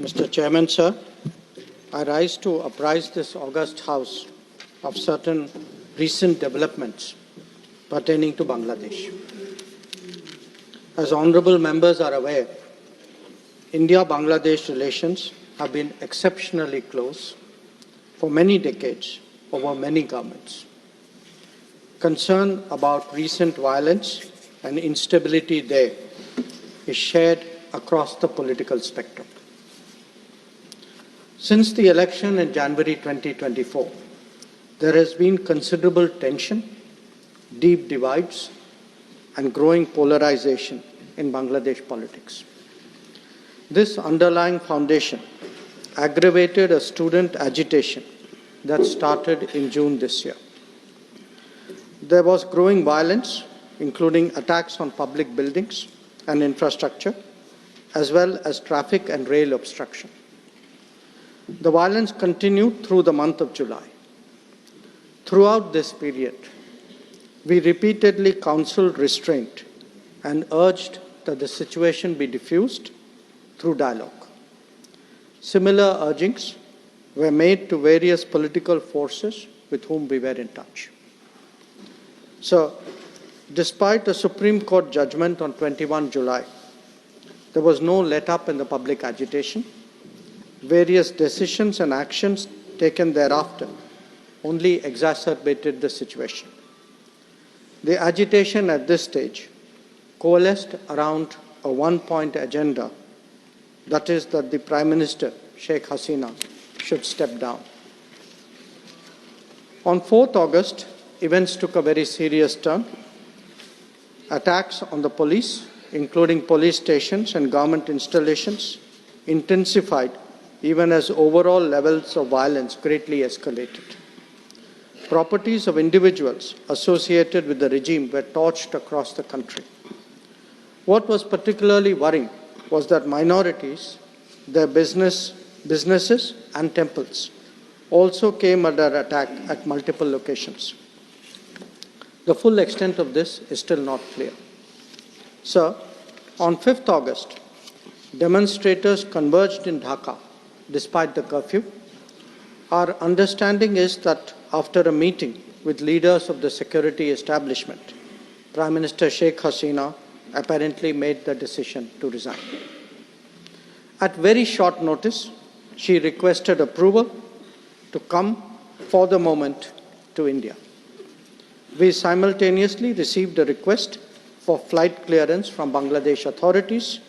Mr. Chairman, sir, I rise to apprise this august House of certain recent developments pertaining to Bangladesh. As honourable members are aware, India-Bangladesh relations have been exceptionally close for many decades over many governments. Concern about recent violence and instability there is shared across the political spectrum. Since the election in January 2024, there has been considerable tension, deep divides, and growing polarization in Bangladesh politics. This underlying foundation aggravated a student agitation that started in June this year. There was growing violence, including attacks on public buildings and infrastructure, as well as traffic and rail obstruction. The violence continued through the month of July. Throughout this period, we repeatedly counseled restraint and urged that the situation be diffused through dialogue. Similar urgings were made to various political forces with whom we were in touch. So, despite a Supreme Court judgment on 21 July, there was no let-up in the public agitation. Various decisions and actions taken thereafter only exacerbated the situation. The agitation at this stage coalesced around a one-point agenda, that is that the Prime Minister, Sheikh Hasina, should step down. On 4th August, events took a very serious turn. Attacks on the police, including police stations and government installations, intensified even as overall levels of violence greatly escalated. Properties of individuals associated with the regime were torched across the country. What was particularly worrying was that minorities, their businesses and temples also came under attack at multiple locations. The full extent of this is still not clear. Sir, on 5th August, demonstrators converged in Dhaka despite the curfew. Our understanding is that after a meeting with leaders of the security establishment, Prime Minister Sheikh Hasina apparently made the decision to resign. At very short notice, she requested approval to come for the moment to India. We simultaneously received a request for flight clearance from Bangladesh authorities.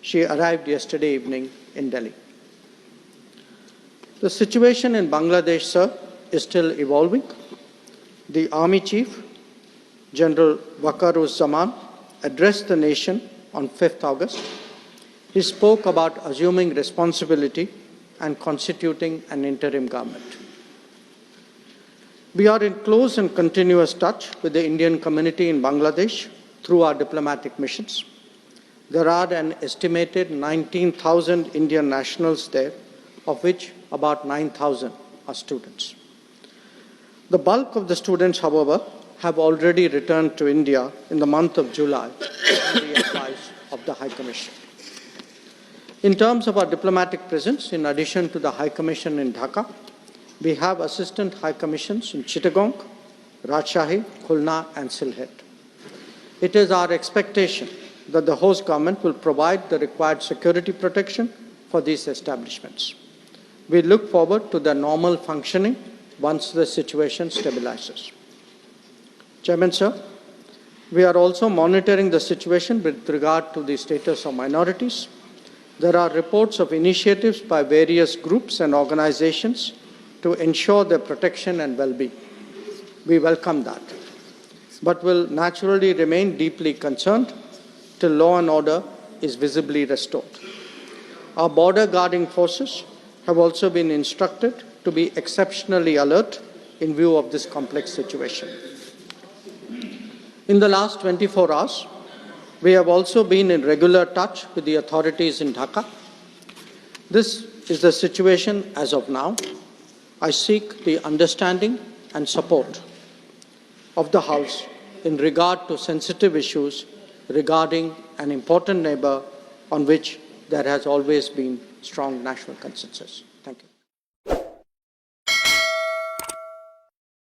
She arrived yesterday evening in Delhi. The situation in Bangladesh, sir, is still evolving. The Army Chief, General Waqar-uz-Zaman, addressed the nation on 5th August. He spoke about assuming responsibility and constituting an interim government. We are in close and continuous touch with the Indian community in Bangladesh through our diplomatic missions. There are an estimated 19,000 Indian nationals there, of which about 9,000 are students. The bulk of the students, however, have already returned to India in the month of July on the advice of the High Commission. In terms of our diplomatic presence, in addition to the High Commission in Dhaka, we have Assistant High Commissions in Chittagong, Rajshahi, Khulna and Sylhet. It is our expectation that the host government will provide the required security protection for these establishments. We look forward to their normal functioning once the situation stabilizes. Chairman, sir, we are also monitoring the situation with regard to the status of minorities. There are reports of initiatives by various groups and organizations to ensure their protection and well-being. We welcome that, but will naturally remain deeply concerned till law and order is visibly restored. Our border guarding forces have also been instructed to be exceptionally alert in view of this complex situation. In the last 24 hours, we have also been in regular touch with the authorities in Dhaka. This is the situation as of now. I seek the understanding and support of the House in regard to sensitive issues regarding an important neighbour on which there has always been strong national consensus. Thank you.